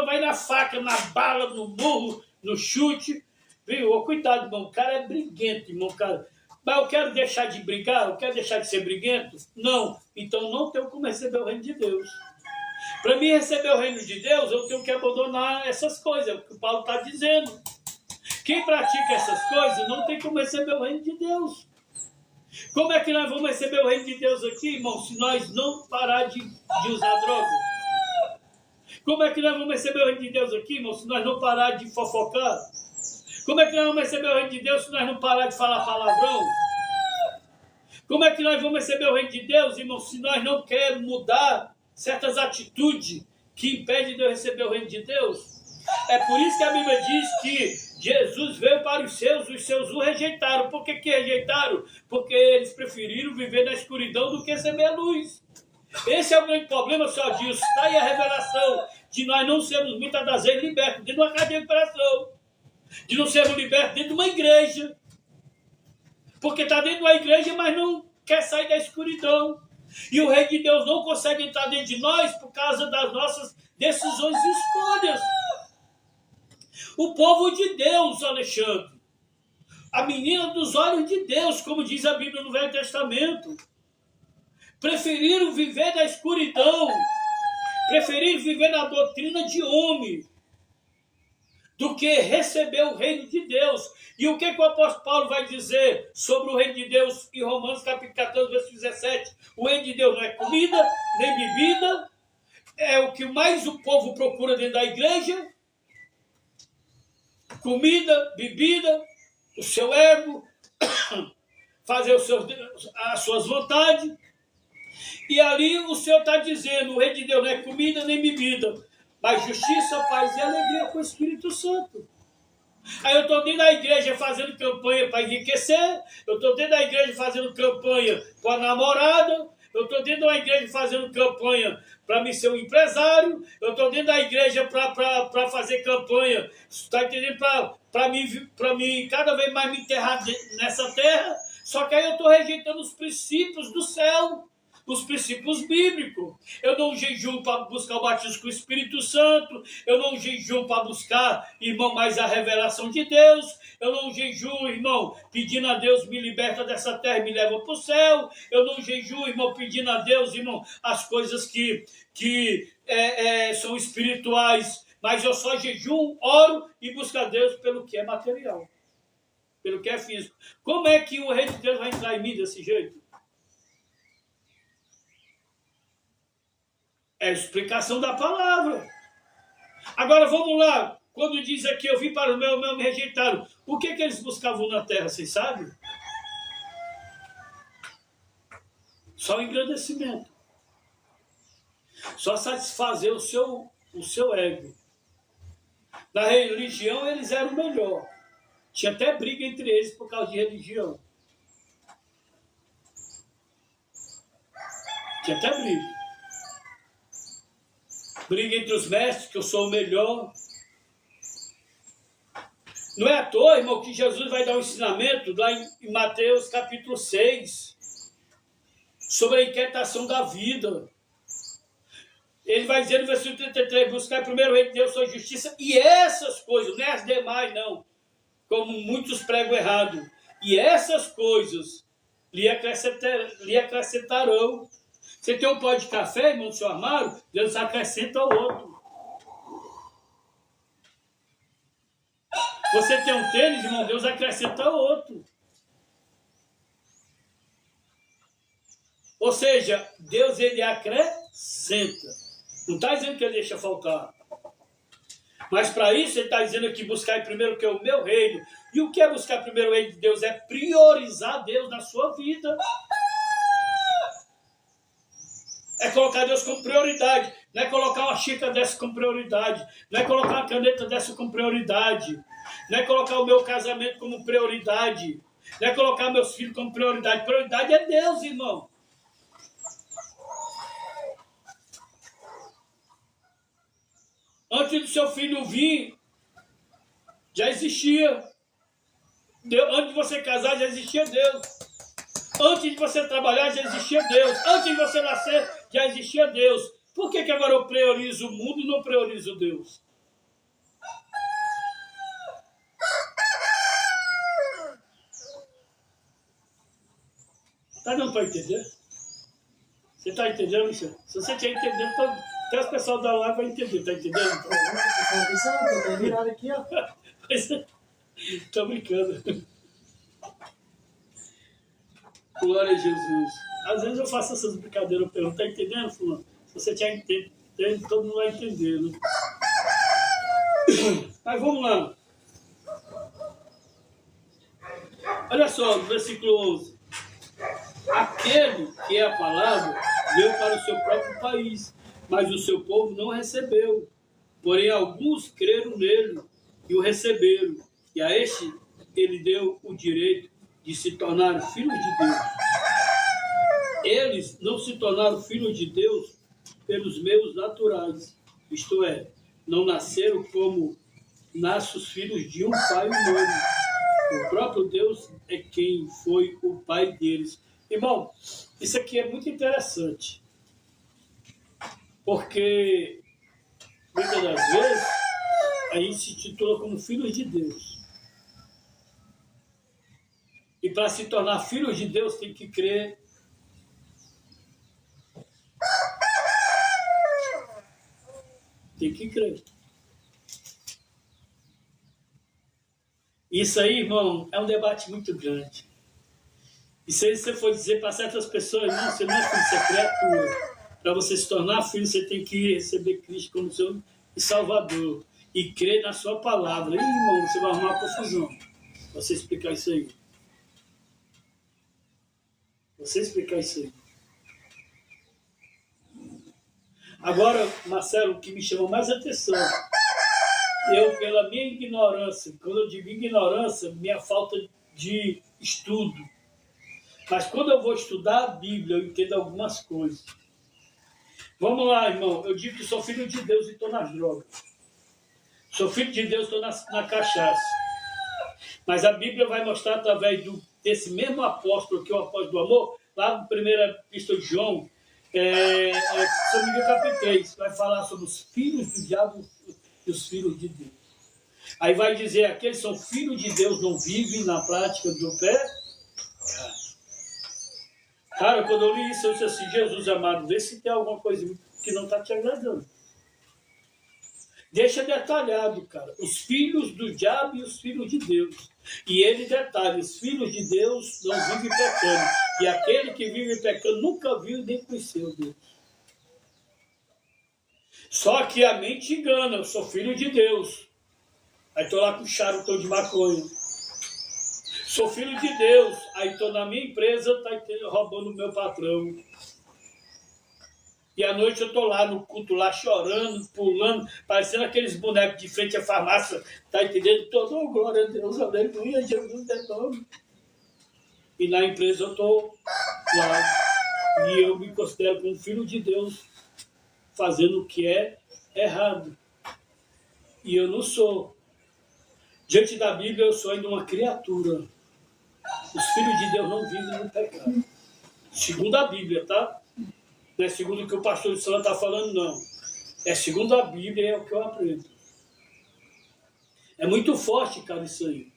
vai na faca, na bala, no murro, no chute. Viu? Cuidado, irmão. O cara é briguento, irmão. Cara. Mas eu quero deixar de brigar? Eu quero deixar de ser briguento? Não. Então não tenho como receber o reino de Deus. Para mim receber o reino de Deus, eu tenho que abandonar essas coisas. É o que o Paulo está dizendo. Quem pratica essas coisas não tem como receber o reino de Deus. Como é que nós vamos receber o reino de Deus aqui, irmão, se nós não parar de usar droga? Como é que nós vamos receber o reino de Deus aqui, irmão, se nós não parar de fofocar? Como é que nós vamos receber o reino de Deus se nós não parar de falar palavrão? Como é que nós vamos receber o reino de Deus, irmão, se nós não queremos mudar certas atitudes que impedem de eu receber o reino de Deus? É por isso que a Bíblia diz que Jesus veio para os seus o rejeitaram. Por que rejeitaram? Porque eles preferiram viver na escuridão do que receber a luz. Esse é o grande problema, Senhor Deus. Está aí a revelação de nós não sermos muitas das vezes libertos dentro de uma cadeia de operação. De não sermos libertos dentro de uma igreja. Porque está dentro de uma igreja, mas não quer sair da escuridão. E o reino de Deus não consegue entrar dentro de nós por causa das nossas decisões e escolhas. O povo de Deus, Alexandre, a menina dos olhos de Deus, como diz a Bíblia no Velho Testamento. Preferiram viver na escuridão, preferiram viver na doutrina de homem, do que receber o reino de Deus. E o que o apóstolo Paulo vai dizer sobre o reino de Deus em Romanos capítulo 14, versículo 17? O reino de Deus não é comida, nem bebida, é o que mais o povo procura dentro da igreja. Comida, bebida, o seu ego, fazer as suas vontades. E ali o Senhor está dizendo, o reino de Deus não é comida nem bebida, mas justiça, paz e alegria com o Espírito Santo. Aí eu estou dentro da igreja fazendo campanha para enriquecer, eu estou dentro da igreja fazendo campanha para a namorada, eu estou dentro da igreja fazendo campanha para me ser um empresário, eu estou dentro da igreja para fazer campanha, está entendendo? Para mim cada vez mais me enterrar nessa terra, só que aí eu estou rejeitando os princípios do céu, os princípios bíblicos. Eu não jejuo para buscar o batismo com o Espírito Santo, eu não jejuo para buscar, irmão, mais a revelação de Deus, eu não jejuo, irmão, pedindo a Deus me liberta dessa terra e me leva para o céu, eu não jejuo, irmão, pedindo a Deus, irmão, as coisas que são espirituais, mas eu só jejuo, oro e busco a Deus pelo que é material, pelo que é físico. Como é que o reino de Deus vai entrar em mim desse jeito? É a explicação da palavra. Agora vamos lá. Quando diz aqui, eu vim para o meu, me rejeitaram. O que eles buscavam na terra, vocês sabem? Só o engrandecimento. Só satisfazer o seu ego. Na religião eles eram melhor. Tinha até briga entre eles por causa de religião. Tinha até briga. Briga entre os mestres, que eu sou o melhor. Não é à toa, irmão, que Jesus vai dar um ensinamento lá em Mateus capítulo 6, sobre a inquietação da vida. Ele vai dizer no versículo 33, buscar primeiro o reino de Deus, sua justiça, e essas coisas, não é as demais não, como muitos pregam errado, e essas coisas lhe acrescentarão. Você tem um pó de café, irmão, no seu armário, Deus acrescenta ao outro. Você tem um tênis, irmão, Deus acrescenta ao outro. Ou seja, Deus, ele acrescenta. Não está dizendo que ele deixa faltar. Mas para isso, ele está dizendo aqui, buscar primeiro que é o meu reino. E o que é buscar primeiro o reino de Deus? É priorizar Deus na sua vida. É colocar Deus como prioridade. Não é colocar uma xícara dessa como prioridade. Não é colocar uma caneta dessa como prioridade. Não é colocar o meu casamento como prioridade. Não é colocar meus filhos como prioridade. Prioridade é Deus, irmão. Antes do seu filho vir, já existia. Antes de você casar, já existia Deus. Antes de você trabalhar, já existia Deus. Antes de você nascer, já existia Deus. Por que agora eu priorizo o mundo e não priorizo Deus? Tá dando para entender? Você está entendendo, Michel? Se você estiver entendendo, até os pessoal da live vai entender. Tá entendendo? Tô virado aqui, ó. Tô brincando. Glória a Jesus. Às vezes eu faço essas brincadeiras, eu pergunto, tá entendendo, fulano? Se você tinha entendido, todo mundo vai entender, né? Mas vamos lá. Olha só, versículo 11. Aquele que é a palavra veio para o seu próprio país, mas o seu povo não recebeu. Porém, alguns creram nele e o receberam. E a este ele deu o direito de se tornar filhos de Deus. Eles não se tornaram filhos de Deus pelos meios naturais, isto é, não nasceram como nascem os filhos de um pai humano. O próprio Deus é quem foi o pai deles. Irmão, isso aqui é muito interessante, porque muitas das vezes a gente se titula como filhos de Deus. para se tornar filho de Deus tem que crer. Tem que crer. Isso aí, irmão, é um debate muito grande. E se você for dizer para certas pessoas, não, você não é filho, você é criatura. Para você se tornar filho, você tem que receber Cristo como seu Salvador. E crer na sua palavra. E, irmão, você vai arrumar confusão. Você explicar isso aí. Você explicar isso aí. Agora, Marcelo, o que me chama mais atenção, eu, pela minha ignorância, quando eu digo ignorância, minha falta de estudo, mas quando eu vou estudar a Bíblia, eu entendo algumas coisas. Vamos lá, irmão, eu digo que sou filho de Deus e estou nas drogas. Sou filho de Deus e estou na cachaça. Mas a Bíblia vai mostrar através desse mesmo apóstolo, que é o apóstolo do amor, lá no primeiro epístola de João, São Miguel capítulo 3, vai falar sobre os filhos do diabo e os filhos de Deus. Aí vai dizer, aqueles que são filhos de Deus não vivem na prática do pé. Cara, quando eu li isso, eu disse assim, Jesus amado, vê se tem alguma coisa que não está te agradando. Deixa detalhado, cara, os filhos do diabo e os filhos de Deus. E ele detalha, os filhos de Deus não vivem pecando. E aquele que vive pecando nunca viu nem conheceu Deus. Só que a mente engana, eu sou filho de Deus. Aí estou lá com charuto de maconha. Sou filho de Deus. Aí estou na minha empresa, está roubando o meu patrão. E à noite eu estou lá no culto, lá chorando, pulando, parecendo aqueles bonecos de frente à farmácia, tá entendendo? Todo glória a Deus, aleluia, Jesus é nome. E na empresa eu estou lá. E eu me considero como filho de Deus, fazendo o que é errado. E eu não sou. Diante da Bíblia eu sou ainda uma criatura. Os filhos de Deus não vivem no pecado. Segundo a Bíblia, tá? Não é segundo o que o pastor de Sala está falando, não. É segundo a Bíblia, é o que eu aprendo. É muito forte, cara, isso aí.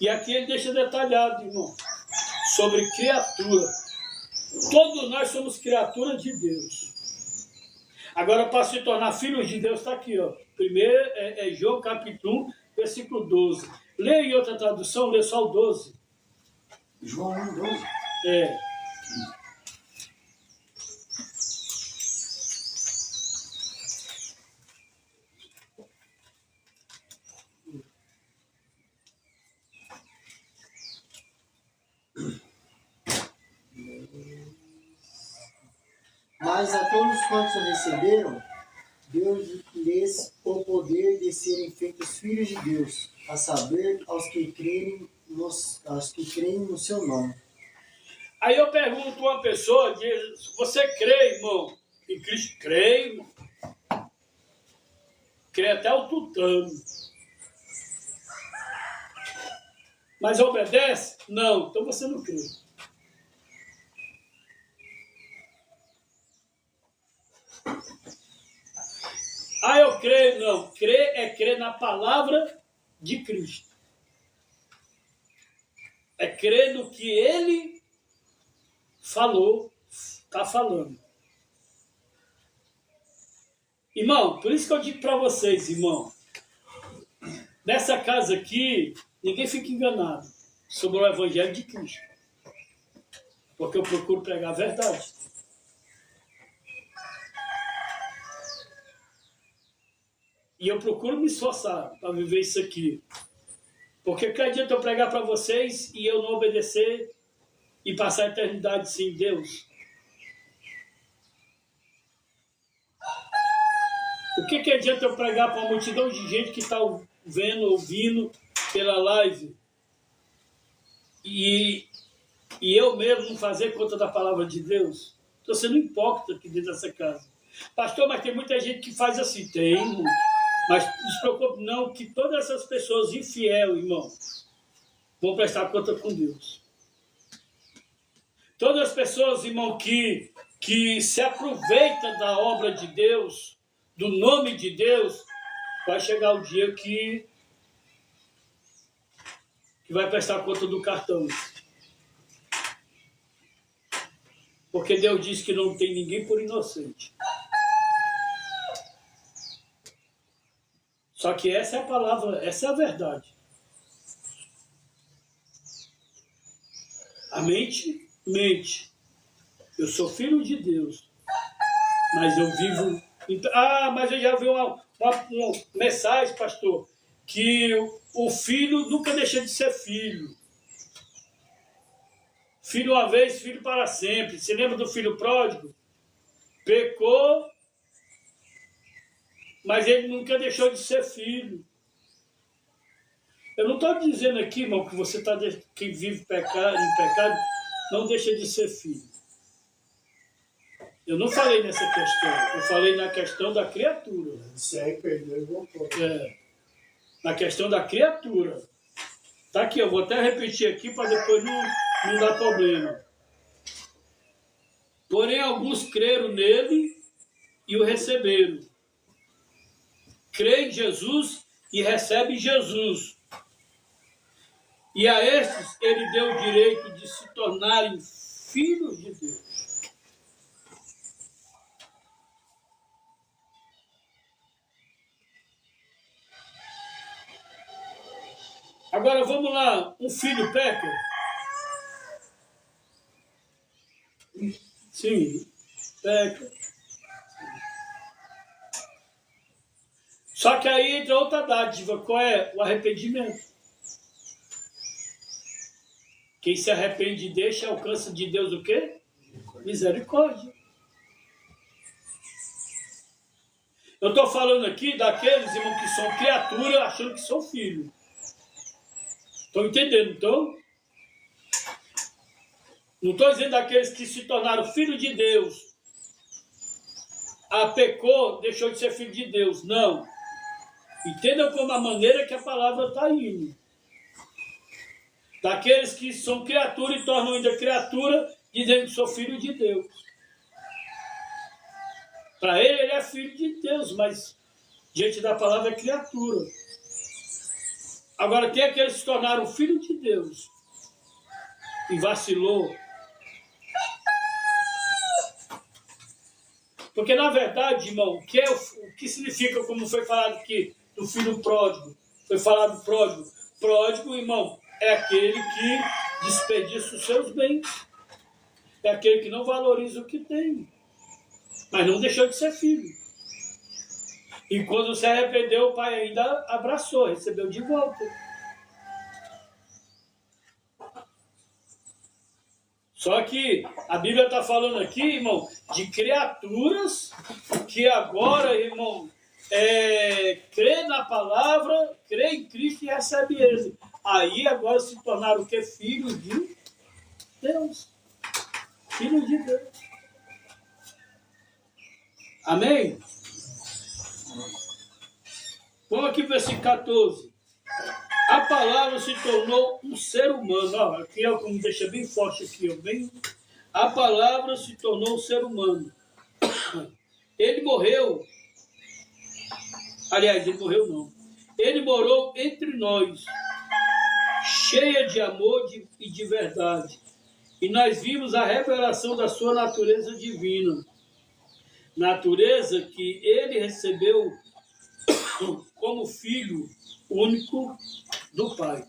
E aqui ele deixa detalhado, irmão, sobre criatura. Todos nós somos criaturas de Deus. Agora, para se tornar filhos de Deus, está aqui, ó. Primeiro é João capítulo 1, versículo 12. Lê em outra tradução, lê só o 12. João 1, 12? É. Mas a todos quantos o receberam, Deus-lhes o poder de serem feitos filhos de Deus, a saber, aos que creem no seu nome. Aí eu pergunto a uma pessoa, diz, você crê, irmão, em Cristo? Crê, irmão. Crê até o tutano. Mas obedece? Não, então você não crê. Ah, eu creio, não. Crer é crer na palavra de Cristo. É crer no que Ele falou, está falando. Irmão, por isso que eu digo para vocês, irmão, nessa casa aqui, ninguém fica enganado sobre o Evangelho de Cristo. Porque eu procuro pregar a verdade. E eu procuro me esforçar para viver isso aqui. Porque que adianta eu pregar para vocês e eu não obedecer e passar a eternidade sem Deus? O que adianta eu pregar para uma multidão de gente que está vendo, ouvindo pela live e eu mesmo não fazer conta da palavra de Deus? Estou sendo hipócrita aqui dentro dessa casa. Pastor, mas tem muita gente que faz assim. Tem, irmão. Mas não se preocupe não, que todas essas pessoas infiel, irmão, vão prestar conta com Deus. Todas as pessoas, irmão, que se aproveitam da obra de Deus, do nome de Deus, vai chegar o dia que que vai prestar conta do cartão. Porque Deus diz que não tem ninguém por inocente. Só que essa é a palavra, essa é a verdade. A mente, mente. Eu sou filho de Deus, mas eu vivo... mas eu já vi uma mensagem, pastor, que o filho nunca deixa de ser filho. Filho uma vez, filho para sempre. Você lembra do filho pródigo? Pecou, mas ele nunca deixou de ser filho. Eu não estou dizendo aqui, irmão, que você que vive em pecado não deixa de ser filho. Eu não falei nessa questão. Eu falei na questão da criatura. Isso aí perdeu e voltou. Na questão da criatura. Tá aqui, eu vou até repetir aqui para depois não dar problema. Porém, alguns creram nele e o receberam. Crê em Jesus e recebe Jesus. E a estes ele deu o direito de se tornarem filhos de Deus. Agora vamos lá, um filho peca? Sim, peca. Só que aí entra outra dádiva, qual é? O arrependimento. Quem se arrepende e deixa, alcança de Deus o quê? Misericórdia. Eu estou falando aqui daqueles, irmãos, que são criaturas achando que são filhos. Estão entendendo, então? Não estou dizendo daqueles que se tornaram filhos de Deus. Pecou, deixou de ser filho de Deus. Não. Entendam como a maneira que a palavra está indo. Daqueles que são criatura e tornam ainda criatura, dizendo que sou filho de Deus. Para ele é filho de Deus, mas diante da palavra é criatura. Agora, tem aqueles que se tornaram filho de Deus e vacilou. Porque, na verdade, irmão, o que significa, como foi falado aqui, do filho pródigo? Foi falado pródigo. Pródigo, irmão, é aquele que desperdiça os seus bens. É aquele que não valoriza o que tem. Mas não deixou de ser filho. E quando se arrependeu, o pai ainda abraçou, recebeu de volta. Só que a Bíblia está falando aqui, irmão, de criaturas que agora, irmão, crê na palavra, crê em Cristo e recebe ele. Aí agora se tornaram o quê? Filhos de Deus. Filhos de Deus. Amém? Vamos aqui para o versículo 14. A palavra se tornou um ser humano. Ó, aqui é como deixa bem forte aqui. Ó, bem... A palavra se tornou um ser humano. Ele morreu. Aliás, ele morreu não. Ele morou entre nós, cheia de amor e de verdade. E nós vimos a revelação da sua natureza divina. Natureza que ele recebeu como filho único do Pai.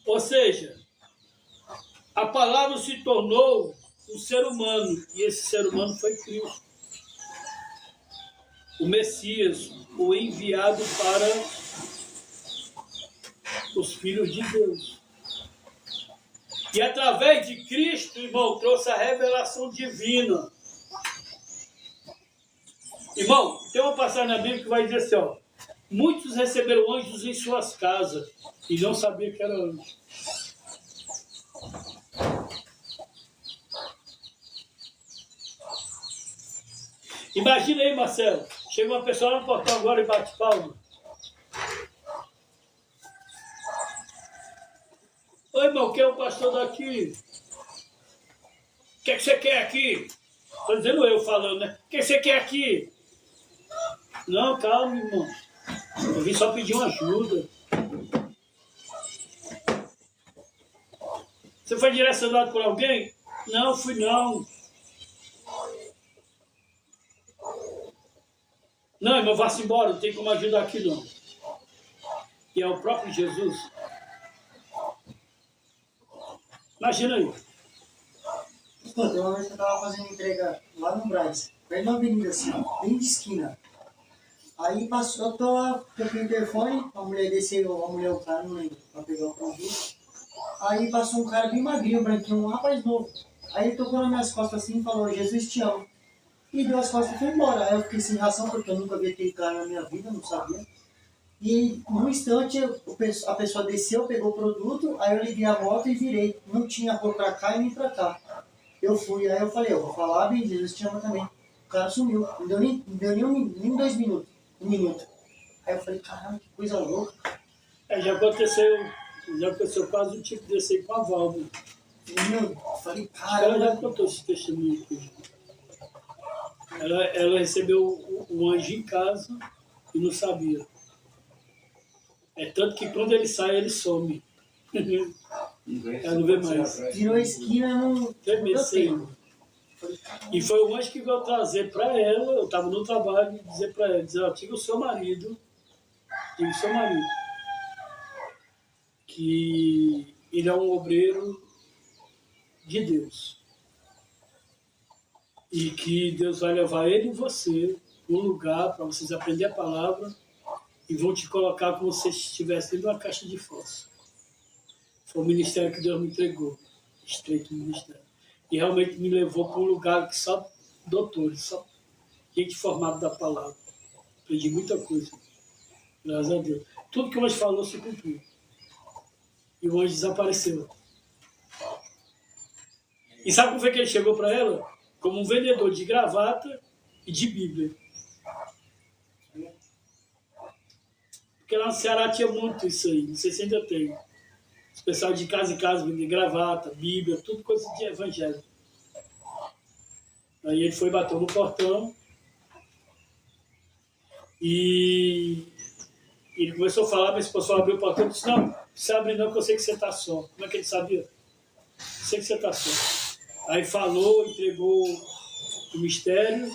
Ou seja, a palavra se tornou um ser humano, e esse ser humano foi Cristo. O Messias, o enviado para os filhos de Deus. E através de Cristo, irmão, trouxe a revelação divina. Irmão, tem uma passagem na Bíblia que vai dizer assim, ó. Muitos receberam anjos em suas casas e não sabiam que era anjo. Imagina aí, Marcelo. Chega uma pessoa lá no portão agora e bate palma. Oi, irmão, quem é o pastor daqui? O que você quer aqui? Estou dizendo eu falando, né? O que você quer aqui? Não, calma, irmão. Eu vim só pedir uma ajuda. Você foi direcionado por alguém? Não, fui não. Não, irmão, vá-se embora, não tem como ajudar aqui não. E é o próprio Jesus. Imagina aí. Pô, tem uma vez que eu tava fazendo entrega lá no Brás, perto da avenida, assim, ó, bem de esquina. Aí passou, eu tô lá, toquei o interfone, a mulher desceu, o cara, não lembro, pra pegar o produto. Aí passou um cara bem magrinho, branquinho, um rapaz novo. Aí ele tocou nas minhas costas assim e falou, Jesus te ama. E deu as costas e foi embora. Aí eu fiquei sem reação, porque eu nunca vi aquele cara na minha vida, não sabia. E num instante a pessoa desceu, pegou o produto, aí eu liguei a moto e virei. Não tinha cor pra cá e nem pra cá. Eu fui, aí eu falei, eu vou falar, bem, Jesus te ama também. O cara sumiu, não deu nem 2 minutos, 1 minuto. Aí eu falei, caramba, que coisa louca. Já aconteceu quase o tipo desse aí com a Valda. Eu falei, Ela já caramba. contou esse testemunho aqui. Ela recebeu um anjo em casa e não sabia. É tanto que quando ele sai, ele some. Ela não vê mais. Virou a esquina, não Tem deu esse aí. tempo. Falei, E foi o anjo que veio trazer para ela, eu estava no trabalho, e dizer para ela, dizer, ó, diga o seu marido, que ele é um obreiro de Deus. E que Deus vai levar ele e você para um lugar para vocês aprenderem a palavra e vão te colocar como se estivesse dentro de uma caixa de fósforo. Foi o ministério que Deus me entregou, estreito ministério. E realmente me levou para um lugar que só doutores, só gente formada da palavra. Aprendi muita coisa, graças a Deus. Tudo que o anjo falou se cumpriu. E o anjo desapareceu. E sabe como foi que ele chegou para ela? Como um vendedor de gravata e de Bíblia. Porque lá no Ceará tinha muito isso aí, não sei se ainda tem. Os pessoal de casa em casa vendendo gravata, Bíblia, tudo coisa de evangelho. Aí ele foi e bateu no portão e ele começou a falar, mas o pessoal abriu o portão e disse, não, não precisa abrir não, que eu sei que você está só. Como é que ele sabia? Eu sei que você está só. Aí falou, entregou o mistério,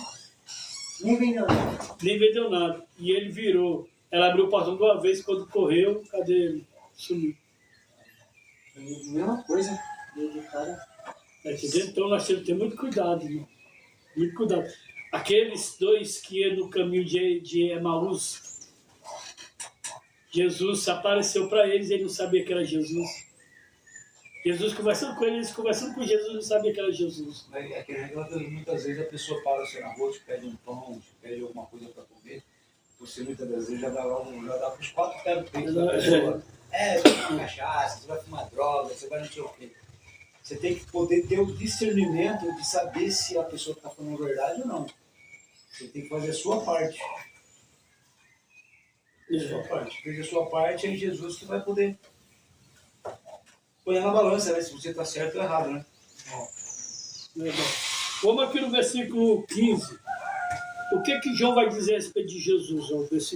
nem vendeu nada. nem vendeu nada. E ele virou. Ela abriu o portão de uma vez, quando correu, cadê ele? Sumiu. Mesma coisa, do cara. Então nós temos que ter muito cuidado, irmão. Muito cuidado. Aqueles dois que iam no caminho de Emaús, Jesus apareceu para eles e ele não sabia que era Jesus. Jesus conversando com eles conversando com Jesus, não sabia que era Jesus. É que muitas vezes a pessoa para você na rua, te pede um pão, te pede alguma coisa para comer. Você muitas das vezes já dá para os 4 pés do peito da pessoa. Você vai fumar cachaça, você vai fumar droga, você vai não sei o quê. Você tem que poder ter o discernimento de saber se a pessoa está falando a verdade ou não. Você tem que fazer a sua parte. Fez a sua parte, aí Jesus que vai poder põe na balança, né? Se você está certo ou errado, né? Vamos aqui no versículo 15. O que João vai dizer a respeito de Jesus? Ó,